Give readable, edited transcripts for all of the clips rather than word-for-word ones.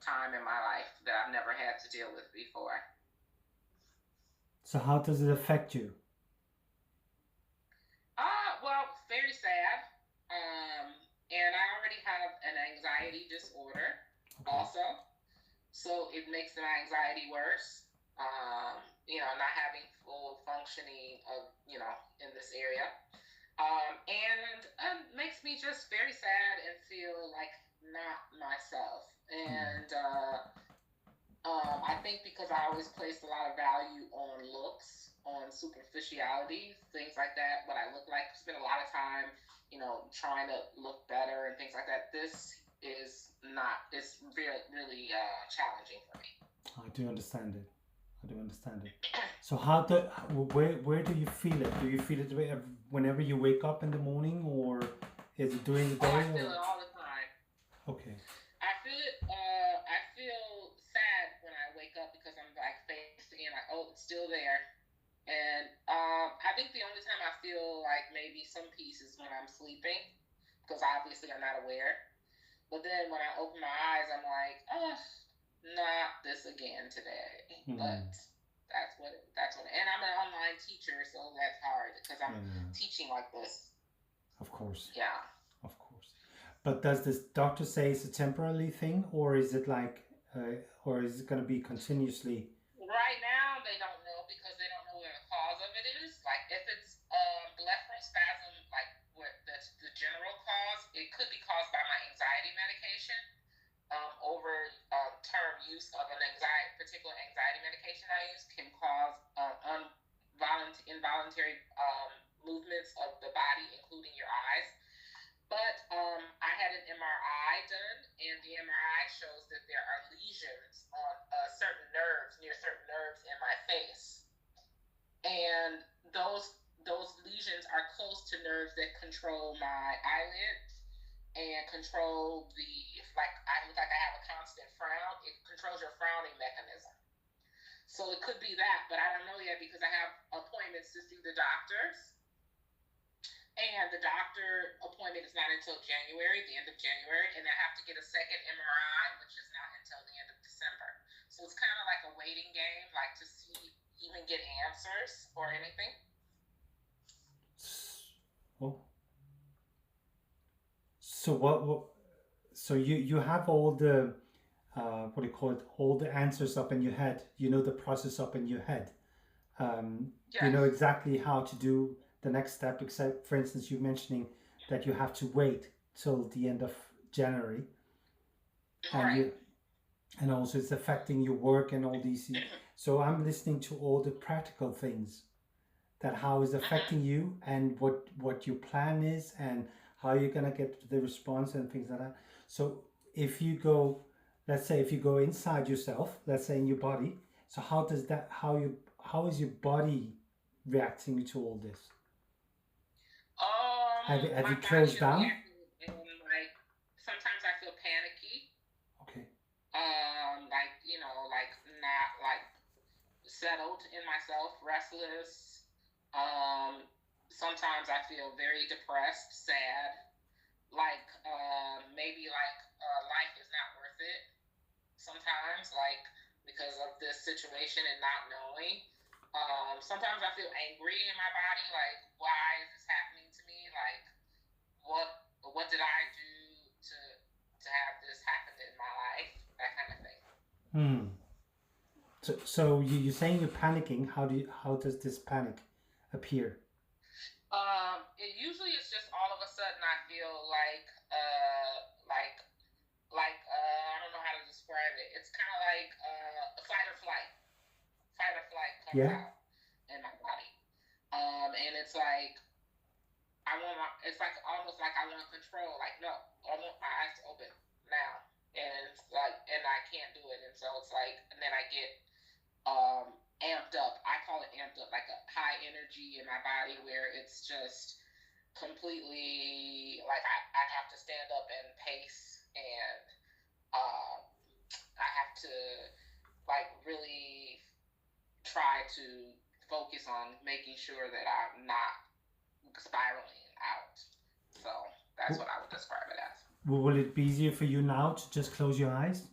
time in my life that I've never had to deal with before. So how does it affect you? Well, very sad. And I already have an anxiety disorder Okay. also. So it makes my anxiety worse. Not having full functioning of, in this area. And makes me just very sad and feel like not myself. Mm. And I think because I always placed a lot of value on looks, on superficiality, things like that, what I look like, spend a lot of time, trying to look better and things like that. This is not, it's really, really challenging for me. I do understand it. I do understand it. So where do you feel it? Do you feel it whenever you wake up in the morning, or is it during the Oh, I day, feel or it all the time. okay? I feel it. I feel sad when I wake up because I'm like facing it, like, oh, it's still there. And I think the only time I feel like maybe some peace is when I'm sleeping, because obviously I'm not aware. But then when I open my eyes, I'm like, oh, not this again today. Hmm. But and I'm an online teacher, so that's hard because I'm Yeah, teaching like this. of course, Yeah. of course. But does this doctor say it's a temporary thing, or is it or is it going to be continuously? Right now, they don't know because they don't know where the cause of it is. Like if it's blepharospasm, like what that's the general cause, it could be caused by my anxiety medication. Over term use of an particular anxiety medication I use can cause involuntary movements of the body, including your eyes. But I had an MRI done, and the MRI shows that there are lesions on certain nerves, near certain nerves in my face, and those lesions are close to nerves that control my eyelids and control the like I look like I have a constant frown. It controls your frowning mechanism. So it could be that, but I don't know yet because I have appointments to see the doctors. And the doctor appointment is not until January, the end of January, and I have to get a second MRI, which is not until the end of December. So it's kind of like a waiting game, like to see even get answers or anything. Oh, so what? So you have all the what do you call it? All the answers up in your head. You know the process up in your head. You know Yes. exactly how to do the next step. Except, for instance, you mentioning that you have to wait till the end of January, and Right. you and also it's affecting your work and all these. So I'm listening to all the practical things that how is Mm-hmm. affecting you and what your plan is and how you're gonna get the response and things like that. So if you go, let's say if you go inside yourself, let's say in your body, so how is your body reacting to all this? Have My you body closed is down? reacting in like sometimes I feel panicky. Okay. Like like not like settled in myself, restless. Um, Sometimes I feel very depressed, sad. Like maybe like life is not worth it. Sometimes like because of this situation and not knowing. Sometimes I feel angry in my body. Like why is this happening to me? Like what did I do to have this happen in my life? That kind of thing. Hmm. So you're saying you're panicking. How does this panic appear? It usually is just all of a sudden I feel like I don't know how to describe it. It's kind of like a fight or flight. Fight or flight comes Yeah. out in my body. And it's like it's like almost like I want control. Like no, I want my eyes to open now, and it's like, and I can't do it, and so it's like, and then I get amped up. I call it amped up, like a high energy in my body where it's just completely like I have to stand up and pace and um, I have to like really try to focus on making sure that I'm not spiraling out. So that's W- what I would describe it as. Will it be easier for you now to just close your eyes?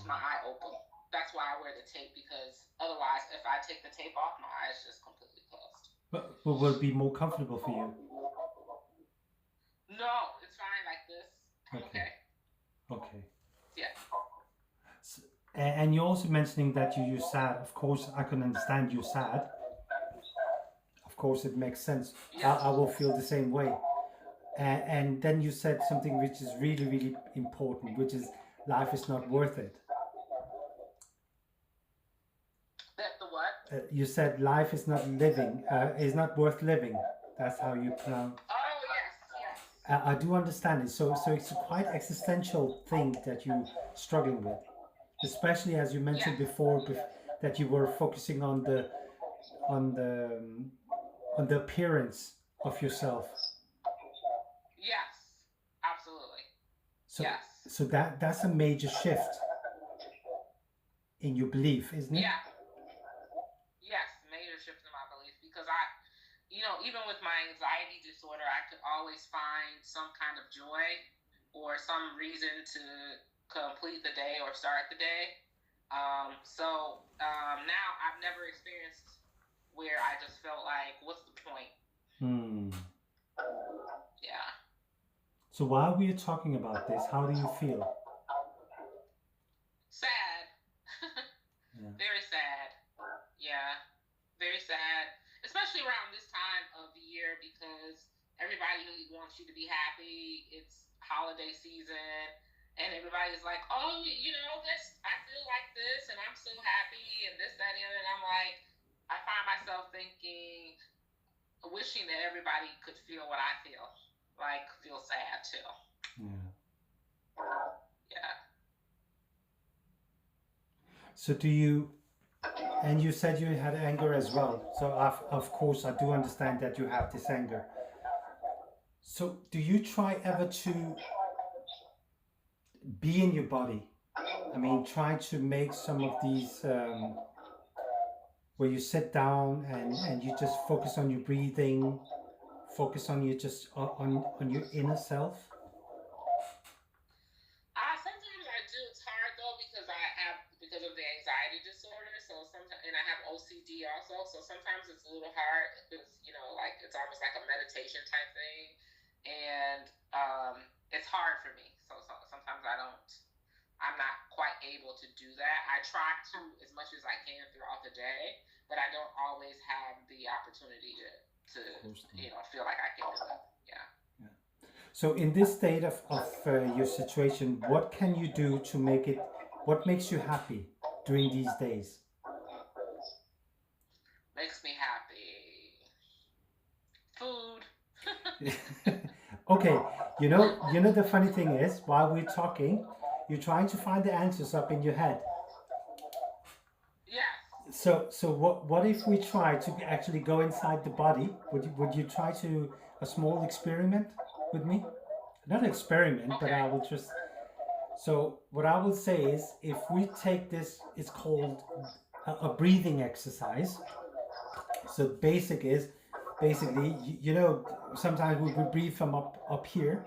my eye open. That's why I wear the tape, because otherwise, if I take the tape off, my eyes just completely closed. But will it be more comfortable for you? No, it's fine like this. I'm okay. Okay. Yeah. And you're also mentioning that you're sad. Of course, I can understand you're sad. Of course, it makes sense. Yes. I will feel the same way. And then you said something which is really, really important, which is life is not worth it. That the what? You said life is not living, is not worth living. That's how you pronounce. Oh, yes. I do understand it. So it's a quite existential thing that you're struggling with, especially as you mentioned before that you were focusing on the on the on the appearance of yourself. Yes, absolutely. So, yes. So that's a major shift in your belief, isn't it? Yeah. Yes, major shift in my belief, because even with my anxiety disorder, I could always find some kind of joy or some reason to complete the day or start the day. Now I've never experienced where I just felt like, what's the point? Yeah. So while we are talking about this, how do you feel? Sad. Very sad. Yeah. Very sad. Especially around this time of the year, because everybody wants you to be happy. It's holiday season. And everybody's like, oh, this, I feel like this, and I'm so happy, and this, that, and the other. And I'm like, I find myself thinking, wishing that everybody could feel what I feel. Like, feel sad too. Yeah. So and you said you had anger as well. So of course I do understand that you have this anger. So do you try ever to be in your body? I mean, try to make some of these where you sit down and you just focus on your breathing, focus on your on your inner self. Sometimes I do. It's hard though, because of the anxiety disorder. So sometimes, and I have OCD also. So sometimes it's a little hard, because like it's almost like a meditation type thing, and it's hard for me. So sometimes I'm not quite able to do that. I try to as much as I can throughout the day, but I don't always have the opportunity to feel like I can do it. Yeah. So in this state of your situation, what can you do to make it, what makes you happy during these days? Makes me happy. Food. Okay, you know the funny thing is, while we're talking, you're trying to find the answers up in your head. Yeah. So what if we try to actually go inside the body? Would you try to a small experiment with me? Not an experiment, but I will just. So what I will say is, if we take this, it's called a breathing exercise. So basically, sometimes we would breathe from up here,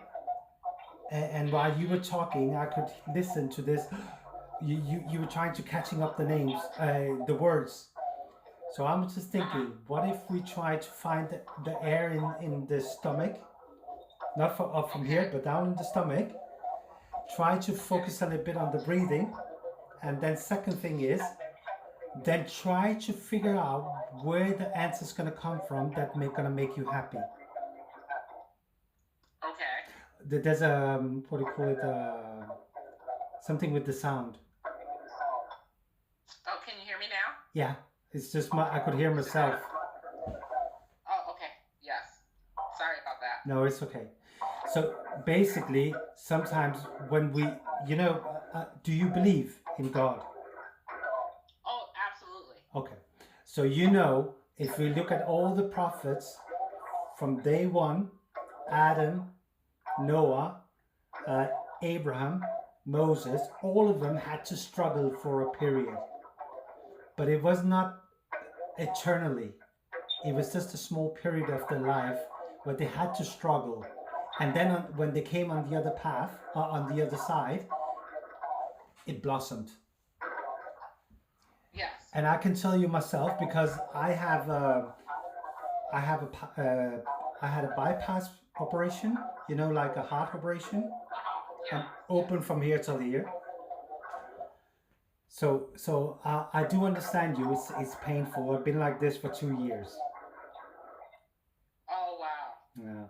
and while you were talking, I could listen to this. You were trying to catching up the names, the words. So I'm just thinking, what if we try to find the air in the stomach, not up from here, but down in the stomach. Try to focus a little bit on the breathing, and then second thing is, then try to figure out where the answer is going to come from that gonna make you happy. Okay. There's a what do you call it? Something with the sound. Oh, can you hear me now? Yeah, it's just I could hear myself. Oh, okay. Yes. Sorry about that. No, it's okay. So basically, sometimes when we, do you believe in God? Oh, absolutely. Okay. So if we look at all the prophets from day one, Adam, Noah, Abraham, Moses, all of them had to struggle for a period. But it was not eternally. It was just a small period of their life where they had to struggle. And then when they came on the other path, on the other side, it blossomed. Yes. And I can tell you myself because I have I had a bypass operation, you know, like a heart operation. Yeah. I'm Yes. open from here till here. So I do understand you. It's painful. I've been like this for 2 years. Oh wow. Yeah.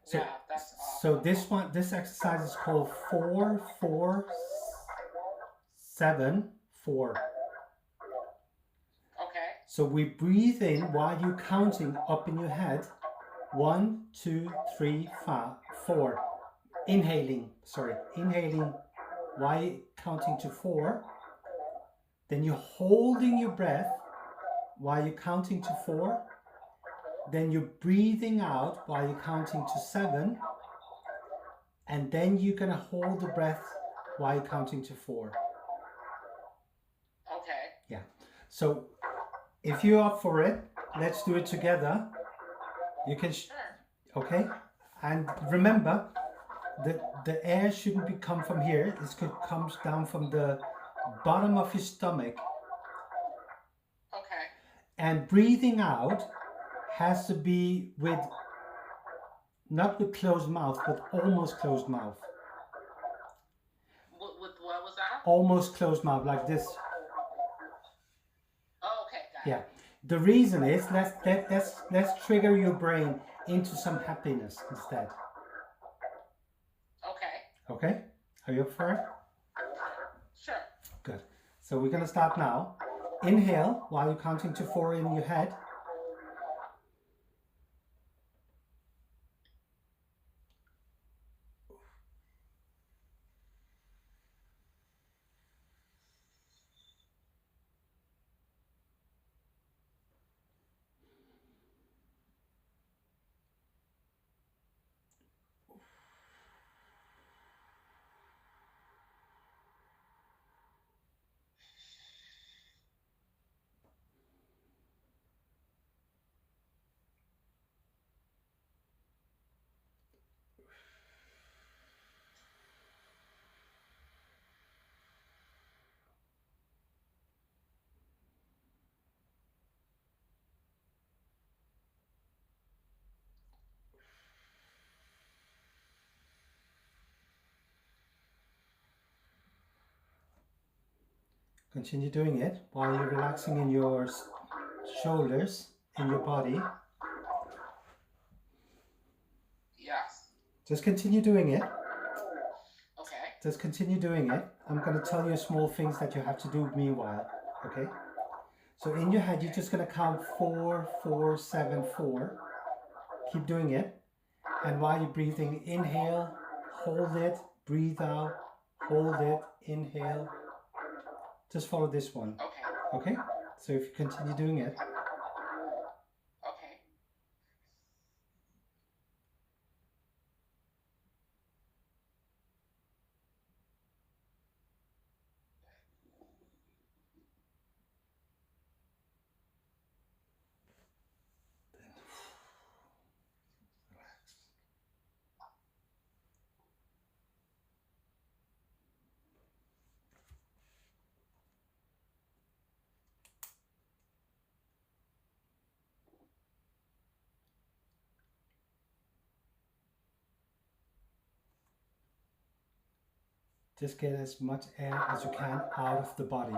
So Yeah, that's so awful. this exercise is called 4-4-7-4. Okay. So we breathe in while you're counting up in your head. 1, 2, 3, 4. Inhaling, sorry, inhaling while you're counting to 4. Then you're holding your breath while you're counting to 4. Then you're breathing out while you're counting to 7. And then you're going to hold the breath while you're counting to 4. Okay. Yeah. So if you're up for it, let's do it together. You can, Sure. okay? And remember, the air shouldn't be come from here. It comes down from the bottom of your stomach. Okay. And breathing out has to be with, not with closed mouth, but almost closed mouth. With what was that? Almost closed mouth, like this. Oh, okay, got Yeah. it. The reason is let's trigger your brain into some happiness instead. Okay. Okay? Are you up for it? Sure. Good. So we're gonna start now. Inhale while you're counting to 4 in your head. Continue doing it while you're relaxing in your shoulders, in your body. Yes. Just continue doing it. Okay. Just continue doing it. I'm going to tell you small things that you have to do meanwhile. Okay? So in your head, you're just going to count 4-4-7-4. Keep doing it. And while you're breathing, inhale, hold it, breathe out, hold it, inhale. Just follow this one. Okay. Okay? So if you continue doing it. Okay. Just get as much air as you can out of the body.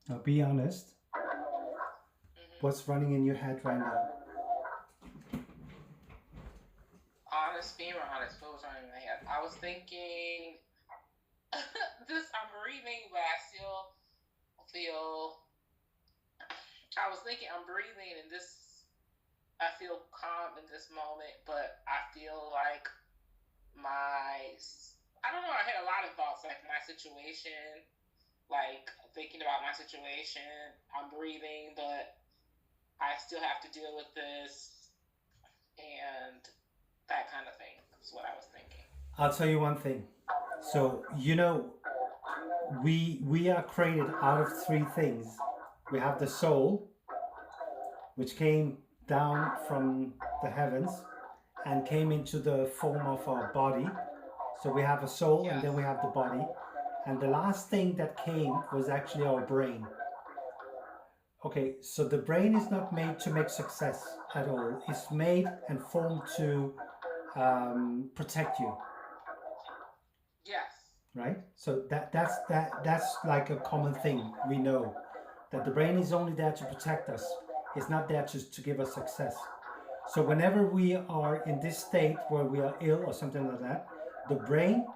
Now be honest. Mm-hmm. What's running in your head right now? Being honest, what was running in my head? I was thinking this. I'm breathing, but I still feel. I was thinking I'm breathing, and this. I feel calm in this moment, but I feel like my. I don't know. I had a lot of thoughts, like my situation, like thinking about my situation. I'm breathing, but I still have to deal with this, and that kind of thing is what I was thinking. I'll tell you one thing. So we are created out of three things. We have the soul, which came down from the heavens and came into the form of our body. So we have a soul, and then we have the body. And the last thing that came was actually our brain. Okay, so the brain is not made to make success at all. It's made and formed to protect you. Yes. Right? So that's like a common thing we know, that the brain is only there to protect us. It's not there to give us success. So whenever we are in this state where we are ill or something like that, the brain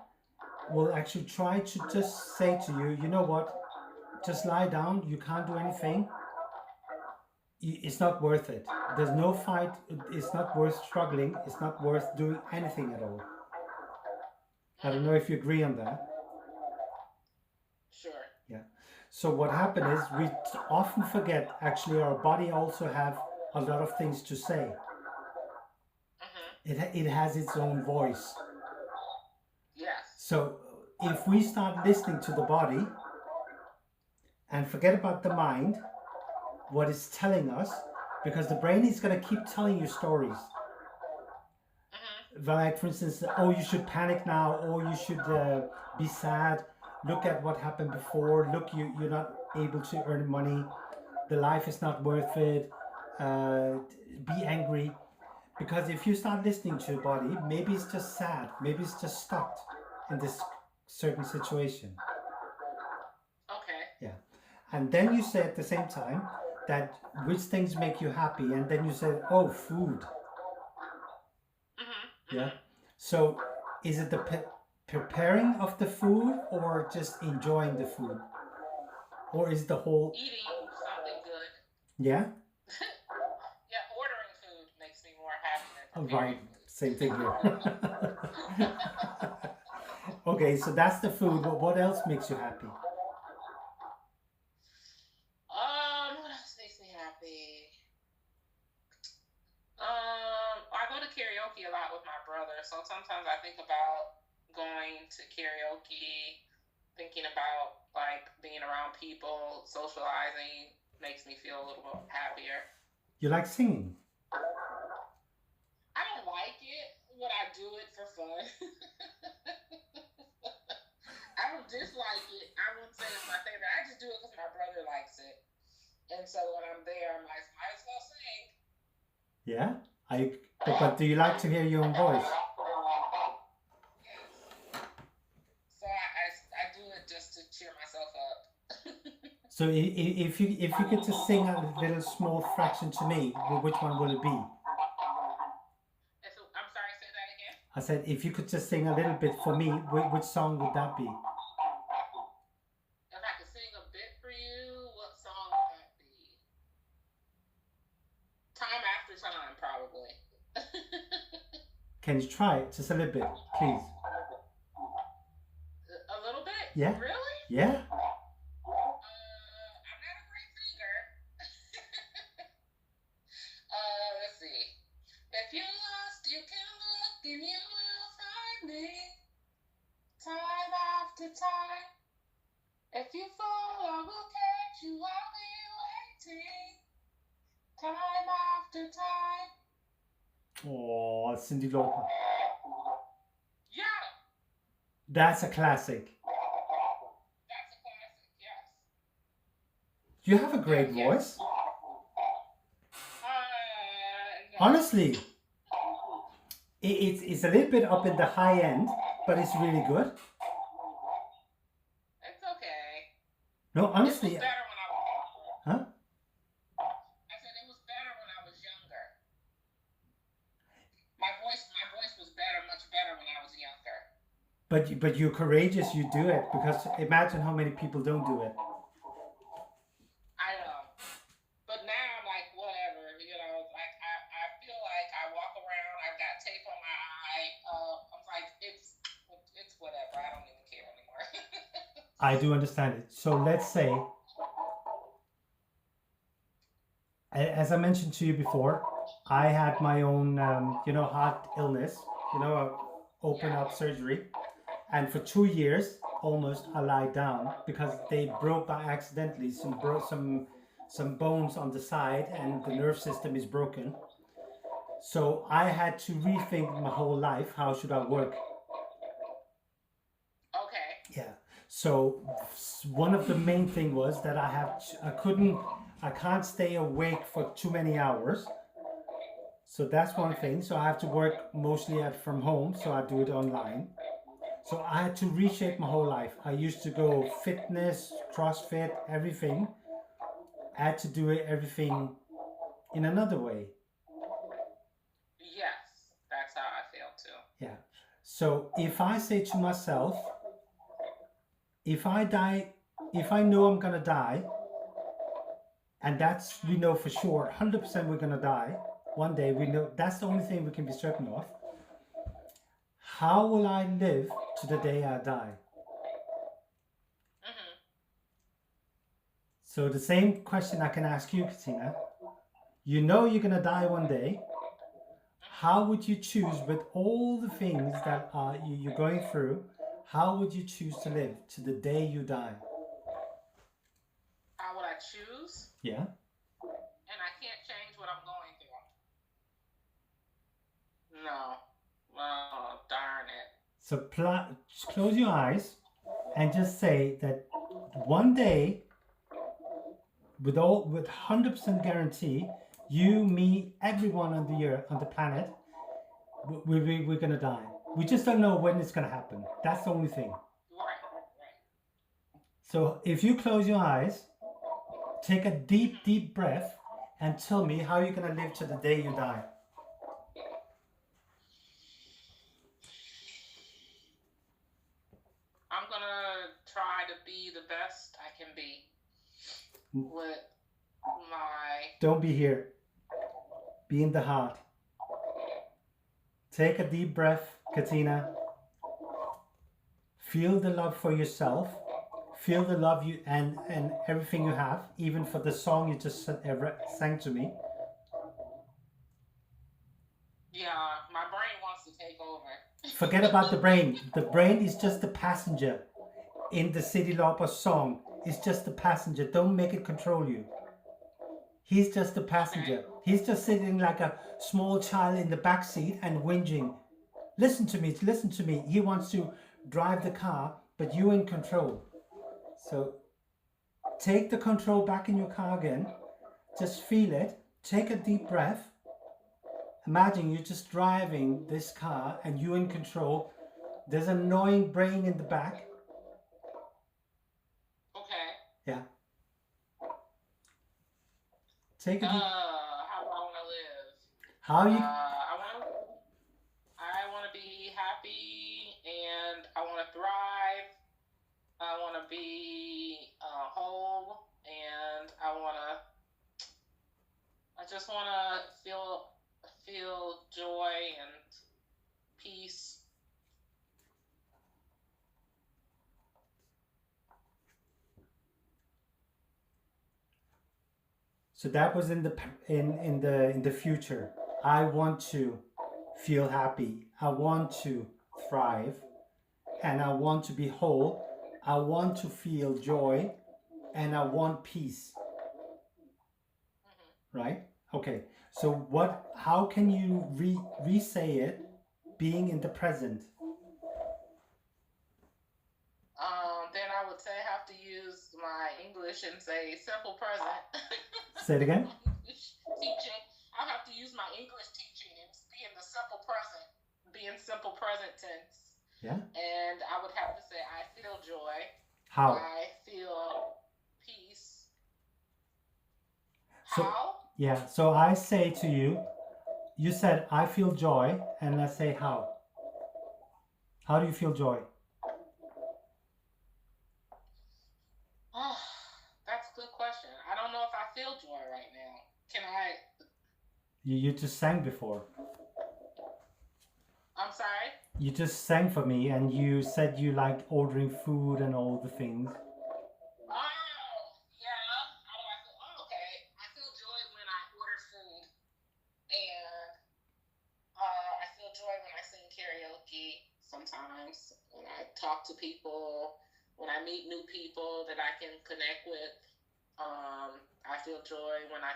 will actually try to just say to you, you know what, just lie down, you can't do anything. It's not worth it. There's no fight. It's not worth struggling. It's not worth doing anything at all. I don't know if you agree on that. Sure. Yeah. So what happened is we often forget actually our body also have a lot of things to say. It has its own voice. Yes. So if we start listening to the body and forget about the mind, what it's telling us, because the brain is going to keep telling you stories. Like, for instance, oh, you should panic now, or you should be sad. Look at what happened before. Look, you're not able to earn money. The life is not worth it. Be angry. Because if you start listening to your body, maybe it's just sad. Maybe it's just stuck in this certain situation. Okay. Yeah. And then you say at the same time that which things make you happy, and then you say, oh, food. Yeah. So is it the preparing of the food, or just enjoying the food, or is the whole eating something good? Yeah. Yeah, ordering food makes me more happy than Right. food. Same thing here. Okay, so that's the food. But what else makes you happy? What else makes me happy? I go to karaoke a lot with my brother, so sometimes I think about going to karaoke, thinking about like being around people, socializing makes me feel a little bit happier. You like singing? I don't like it, but I do it for fun. I don't dislike it. I wouldn't say it's my favorite. I just do it because my brother likes it. And so when I'm there, I'm like, might as well sing. Yeah? But do you like to hear your own voice? Yes. So I do it just to cheer myself up. So if you could just sing a little small fraction to me, which one will it be? I'm sorry, say that again? I said, if you could just sing a little bit for me, which song would that be? If I could sing a bit for you, what song would that be? Time After Time, probably. Can you try it just a little bit, please? A little bit? Yeah. Really? Yeah. I'm not a great singer. Let's see. If you're lost, you can look and you will find me. Time after time. If you fall, I will catch you. I'll be waiting. Time after time. Oh, Cyndi Lauper. Yeah. That's a classic. That's a classic, yes. You have a great voice. No. Honestly, it's a little bit up in the high end, but it's really good. It's okay. No, honestly. It was better when I was but you're courageous. You do it because imagine how many people don't do it. I know. But now I'm like, whatever, like I feel like I walk around, I've got tape on my eye. I'm like, it's whatever. I don't even care anymore. I do understand it. So let's say, as I mentioned to you before, I had my own, heart illness, open Yeah. up surgery. And for 2 years, almost, I lied down because they broke by accidentally some bones on the side, and the nerve system is broken. So I had to rethink my whole life. How should I work? Okay. Yeah. So one of the main thing was that I can't stay awake for too many hours. So that's one thing. So I have to work mostly from home. So I do it online. So I had to reshape my whole life. I used to go fitness, CrossFit, everything. I had to do everything in another way. Yes, that's how I feel too. Yeah. So if I say to myself, if I die, if I know I'm gonna die, and that's we know for sure, 100% we're gonna die one day. We know that's the only thing we can be certain of. How will I live to the day I die? Mm-hmm. So the same question I can ask you, Katina. You know you're gonna die one day. How would you choose, with all the things that you're going through, how would you choose to live to the day you die? How would I choose? Yeah. And I can't change what I'm going through. No. Oh, darn it. So close your eyes and just say that one day, with 100% guarantee, you, me, everyone on the earth, on the planet, we're gonna die. We just don't know when it's gonna happen. That's the only thing. Right. So if you close your eyes, take a deep breath, and tell me how you're gonna live to the day you die. I'm gonna try to be the best I can be with my. Don't be here. Be in the heart. Take a deep breath, Katina. Feel the love for yourself. Feel the love you and everything you have, even for the song you just sang to me. Yeah, my brain wants to take over. Forget about the brain. The brain is just the passenger in the City Lauper song. It's just the passenger. Don't make it control you. He's just the passenger. Okay. He's just sitting like a small child in the back seat and whinging. Listen to me, listen to me. He wants to drive the car, but you're in control. So take the control back in your car again. Just feel it. Take a deep breath. Imagine you're just driving this car and you're in control. There's an annoying brain in the back. Okay. Yeah. Take a deep. How do I want to live? How you? I want to be happy, and I want to thrive. I want to be whole, and I just want to feel joy and peace. So that was in the future. I want to feel happy. I want to thrive, and I want to be whole. I want to feel joy, and I want peace. Right? Okay. So how can you re-say it being in the present? Then I would say I have to use my English and say simple present. Say it again. Teaching. I'll have to use my English teaching and be in the simple present, be in simple present tense. Yeah. And I would have to say I feel joy. How? I feel peace. So, how? Yeah. So I say to you, you said I feel joy, and let's say how. How do you feel joy? You just sang before. I'm sorry. You just sang for me, and you said you liked ordering food and all the things. Oh, yeah. How do I feel? Oh, okay. I feel joy when I order food, and I feel joy when I sing karaoke sometimes, when I talk to people, when I meet new people that I can connect with. I feel joy when I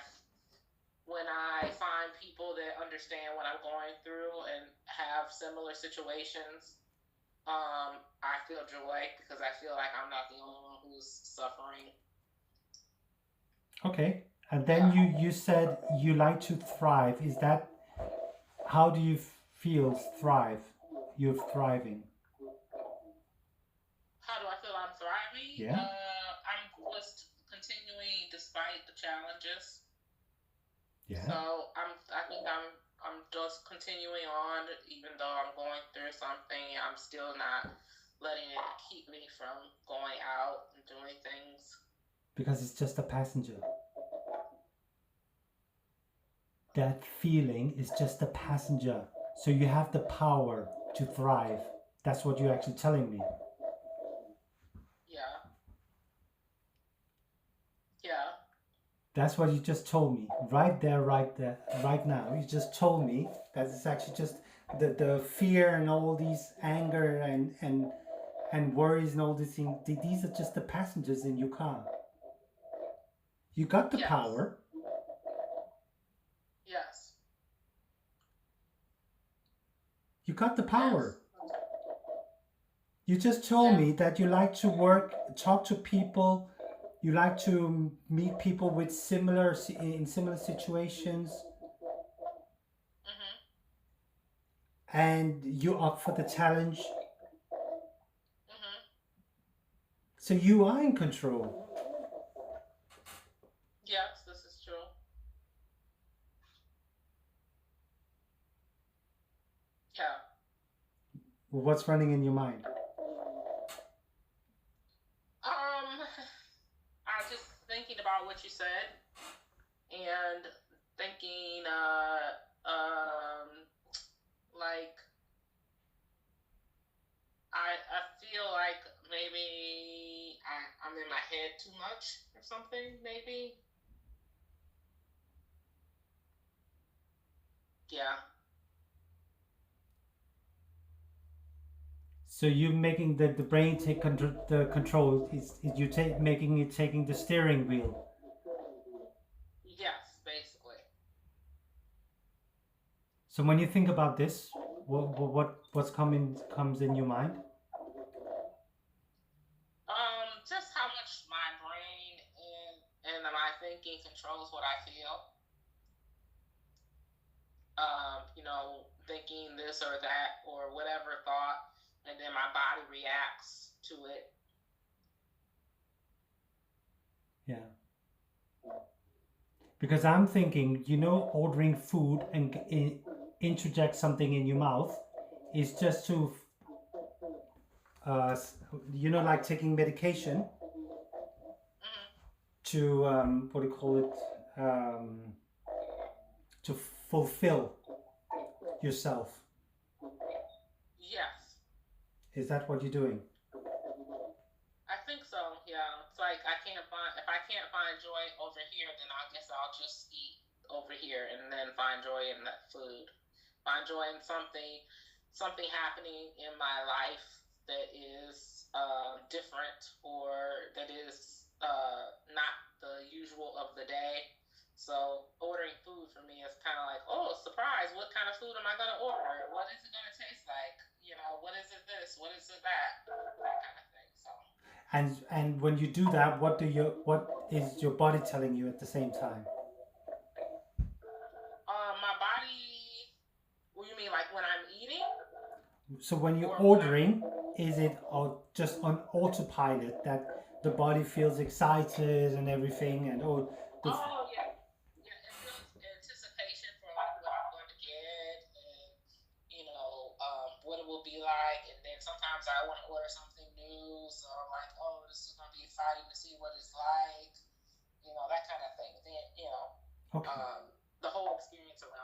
find people that understand what I'm going through and have similar situations. I feel joy because I feel like I'm not the only one who's suffering. Okay. And then Yeah. you said you like to thrive. Is that how do you feel thrive? You're thriving. How do I feel I'm thriving? Yeah. I'm just continuing despite the challenges. Yeah. So I think I'm just continuing on, even though I'm going through something. I'm still not letting it keep me from going out and doing things. Because it's just a passenger. That feeling is just a passenger. So you have the power to thrive. That's what you're actually telling me. Yeah. Yeah. That's what you just told me. Right there, right now. You just told me that it's actually just the fear and all these anger and worries and all these things. These are just the passengers in your car. You got the Yes. power. Yes. You got the Yes. power. You just told Yes. me that you like to work, talk to people, you like to meet people with in similar situations, Mhm. and you're up for the challenge. Mhm. So you are in control. Yes, this is true. Yeah. What's running in your mind? I was just thinking about what you said and thinking, like I feel like maybe I'm in my head too much or something. Maybe. Yeah. So you're making the brain take the control. Is you take making it taking the steering wheel. Yes, basically. So when you think about this, what's coming comes in your mind? Just how much my brain and my thinking controls what I feel. Thinking this or that or whatever thought, and then my body reacts to it. Yeah. Because I'm thinking, ordering food and interject something in your mouth is just to, uh, like taking medication Mm-hmm. to, what do you call it, to fulfill yourself. Yes, Is that what you're doing? I think so. Yeah, it's like if I can't find joy over here, then I guess I'll just eat over here and then find joy in that food. Find joy in something happening in my life that is different or that is not the usual of the day. So ordering food for me is kind of like, oh, surprise! What kind of food am I gonna order? What is it gonna taste like? What is it this? What is it that kind of thing. So And when you do that, what is your body telling you at the same time? my body. What do you mean, like when I'm eating So when you're or when I'm? ordering, is it just on autopilot that the body feels excited and everything, and the Oh yeah, yeah. It feels anticipation for like what I'm going to get, and what it will be like. And then sometimes I want to order something new, so I'm like, oh, this is going to be exciting to see what it's like. That kind of thing. Then okay? um, the whole experience around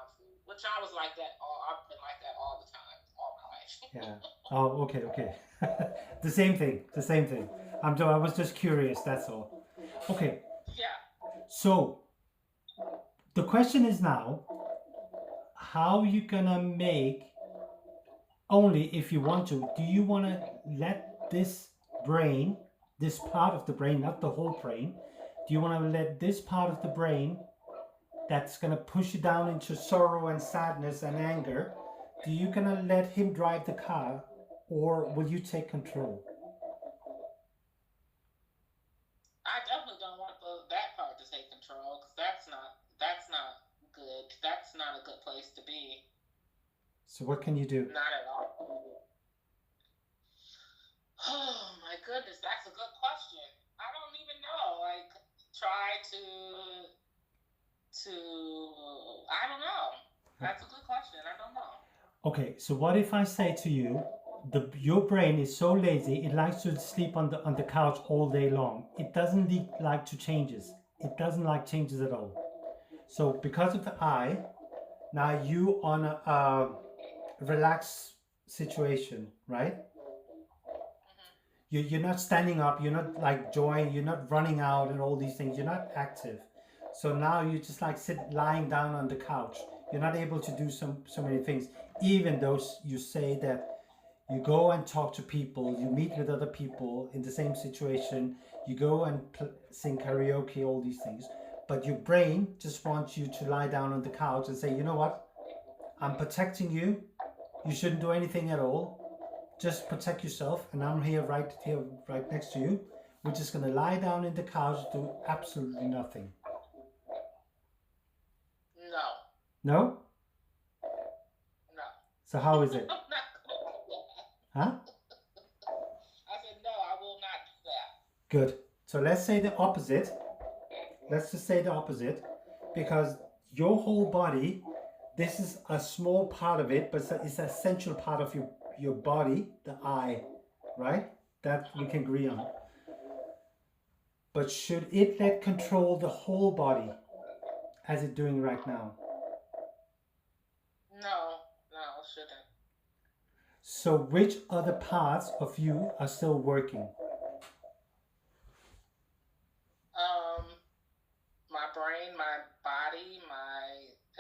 which I was like that I've been like that all the time, all my life. Yeah. Oh, okay. The same thing. I was just curious, that's all. Okay. Yeah. So the question is now, how you gonna make, only if you want to, do you want to let this brain, this part of the brain, not the whole brain, do you want to let this part of the brain that's going to push you down into sorrow and sadness and anger, do you going to let him drive the car, or will you take control? I definitely don't want that part to take control, because that's not good. That's not a good place to be. So what can you do? Not at all. Oh my goodness, that's a good question. I don't even know. Like, try to I don't know. That's a good question. I don't know. Okay, so what if I say to you, your brain is so lazy, it likes to sleep on the couch all day long. It doesn't like to changes. It doesn't like changes at all. So because of the eye, now you on a relaxed situation, right? You're not standing up, you're not like joying, you're not running out and all these things, you're not active. So now you just like lying down on the couch. You're not able to do so many things, even though you say that you go and talk to people, you meet with other people in the same situation, you go and sing karaoke, all these things. But your brain just wants you to lie down on the couch and say, you know what? I'm protecting you. You shouldn't do anything at all. Just protect yourself, and I'm here right next to you. We're just gonna lie down in the couch, do absolutely nothing. No. No? No. So how is it? Huh? I said no, I will not do that. Good. So let's say the opposite. Let's just say the opposite, because your whole body, this is a small part of it, but it's an essential part of your body, the eye, right? That we can agree on. But should it let control the whole body as it's doing right now? No, it shouldn't. So which other parts of you are still working? My brain, my body,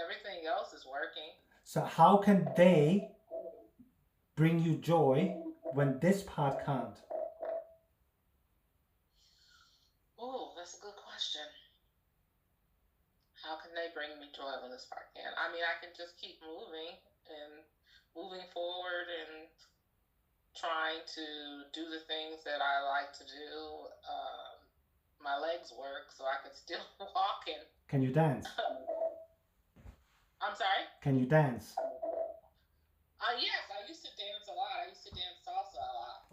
everything else is working. So how can they bring you joy when this part can't? Oh, that's a good question. How can they bring me joy when this part can't? I mean, I can just keep moving forward and trying to do the things that I like to do. My legs work, so I can still walk. And can you dance? I'm sorry? Can you dance? Yes, I used to dance a lot. I used to dance salsa a lot.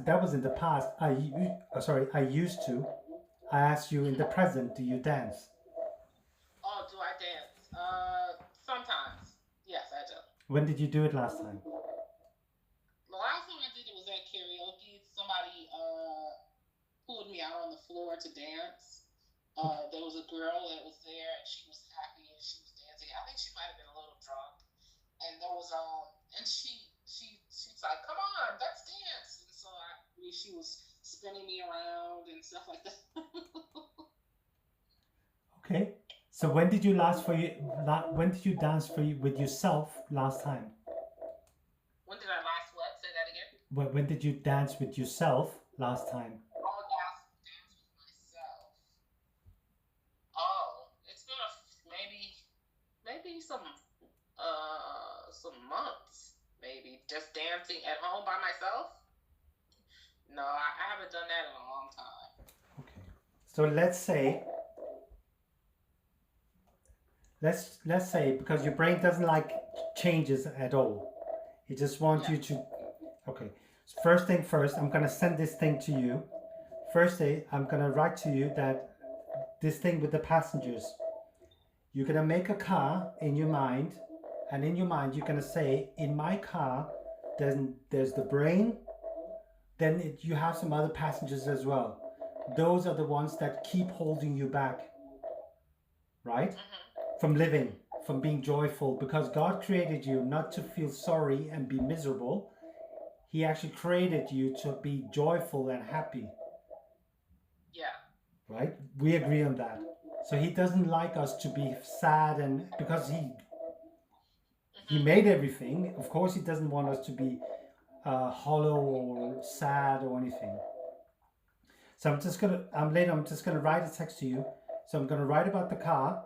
That was in the past. I used to. I asked you in the present, do you dance? Oh, do I dance? Sometimes. Yes, I do. When did you do it last time? The last time I did it was at karaoke. Somebody pulled me out on the floor to dance. There was a girl that was there, and she was happy, and she was dancing. I think she might have been a little drunk. And there was and she's like, "Come on, let's dance." And so she was spinning me around and stuff like that. Okay. So when did you dance with yourself last time? When did I last what? Say that again. When did you dance with yourself last time? Oh, dance with myself. Oh, it's been maybe some months, maybe, just dancing at home by myself. No, I haven't done that in a long time. Okay. So let's say because your brain doesn't like changes at all. It just wants you to. Okay. First thing first, I'm gonna send this thing to you. First day, I'm gonna write to you that this thing with the passengers. You're gonna make a car in your mind, and in your mind you're gonna say, in my car, there's the brain. Then you have some other passengers as well. Those are the ones that keep holding you back, right? From living, from being joyful, because God created you not to feel sorry and be miserable. He actually created you to be joyful and happy. Yeah. Right? We agree on that. So he doesn't like us to be sad, and because he made everything, of course he doesn't want us to be hollow or sad or anything. So I'm just gonna write a text to you. So I'm gonna write about the car.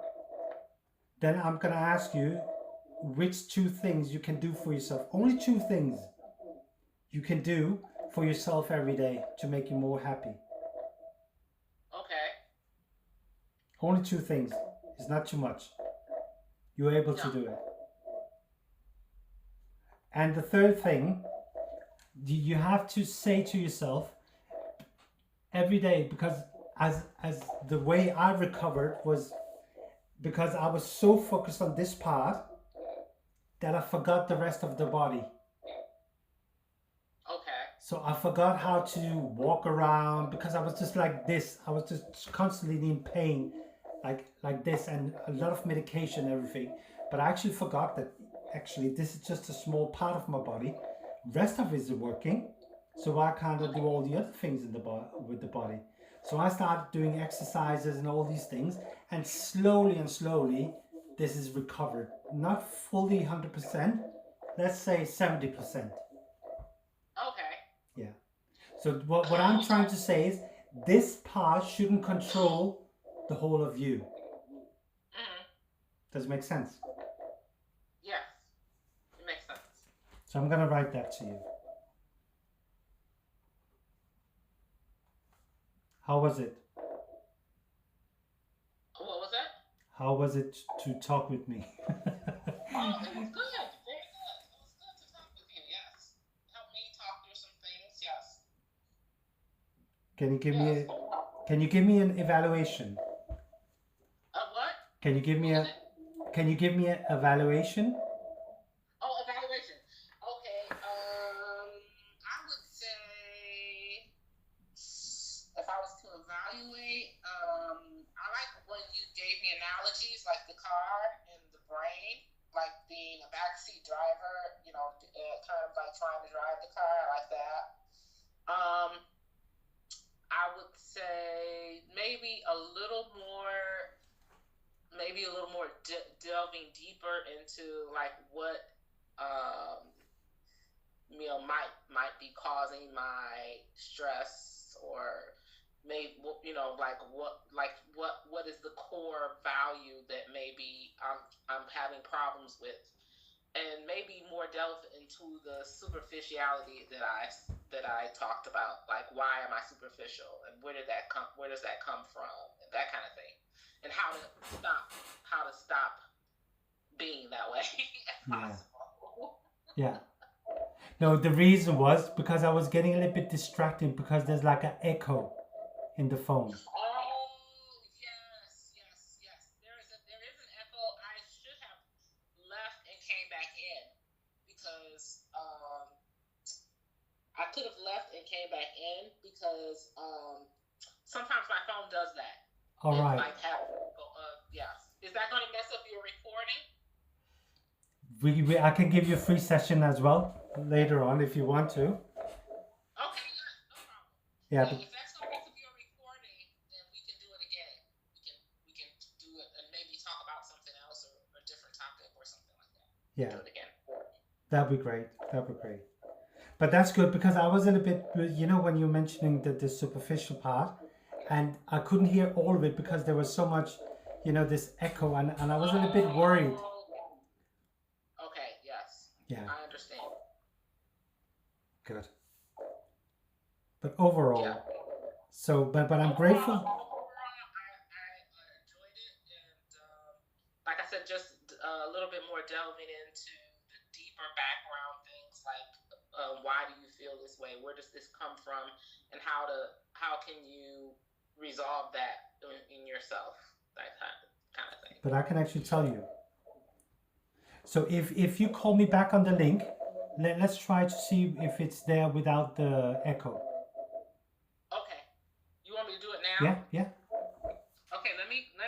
Then I'm gonna ask you which 2 things you can do for yourself. Only 2 things you can do for yourself every day to make you more happy. Okay. Only 2 things. It's not too much. You're able to do it. And the third thing, you have to say to yourself every day, because as the way I recovered was because I was so focused on this part that I forgot the rest of the body. Okay. So I forgot how to walk around because I was just like this. I was just constantly in pain, like this, and a lot of medication and everything. But I actually forgot that actually this is just a small part of my body. Rest of it is working. So why can't I do all the other things in the with the body? So I started doing exercises and all these things, and slowly this is recovered. Not fully 100%, let's say 70%. Okay. Yeah. So what I'm trying to say is this part shouldn't control the whole of you. Does it make sense? Yes, it makes sense. So I'm going to write that to you. How was it? What was that? How was it to talk with me? Oh, it was good. Very good. It was good to talk with you. Yes. Help me talk through some things. Yes. Can you give me an evaluation? What? Can you give me an evaluation? Oh, evaluation. Okay. I would say if I was to evaluate, I like when you gave me analogies like the car and the brain, like being a backseat driver, kind of like trying to drive the car. I like that. I would say maybe a little more delving deeper into like what might be causing my stress, or maybe what is the core value that maybe I'm having problems with, and maybe more delve into the superficiality that I talked about, like why am I superficial and where does that come from, and that kind of thing, and how to stop being that way if possible. Yeah. No, the reason was because I was getting a little bit distracted because there's like an echo in the phone. Oh, yes. There is an echo. I should have left and came back in because I could have left and came back in because sometimes my phone does that. All right. Yes. Is that going to mess up your recording? I can give you a free session as well later on if you want to. Okay, yeah, no problem. Yeah. If that's going to mess up your recording, then we can do it again. We can do it and maybe talk about something else or a different topic or something like that. Yeah. Do it again. That'd be great. But that's good because I was in a bit, when you're mentioning the superficial part, and I couldn't hear all of it because there was so much, this echo, and I was a little bit worried. Okay, yes. Yeah. I understand. Good. But overall, yeah. So, but I'm grateful. Overall, I enjoyed it, and like I said, just a little bit more delving into the deeper background things, like why do you feel this way? Where does this come from? And how can you resolve that in yourself? That kind of thing. But I can actually tell you. So if you call me back on the link, let's try to see if it's there without the echo. Okay. You want me to do it now? Yeah.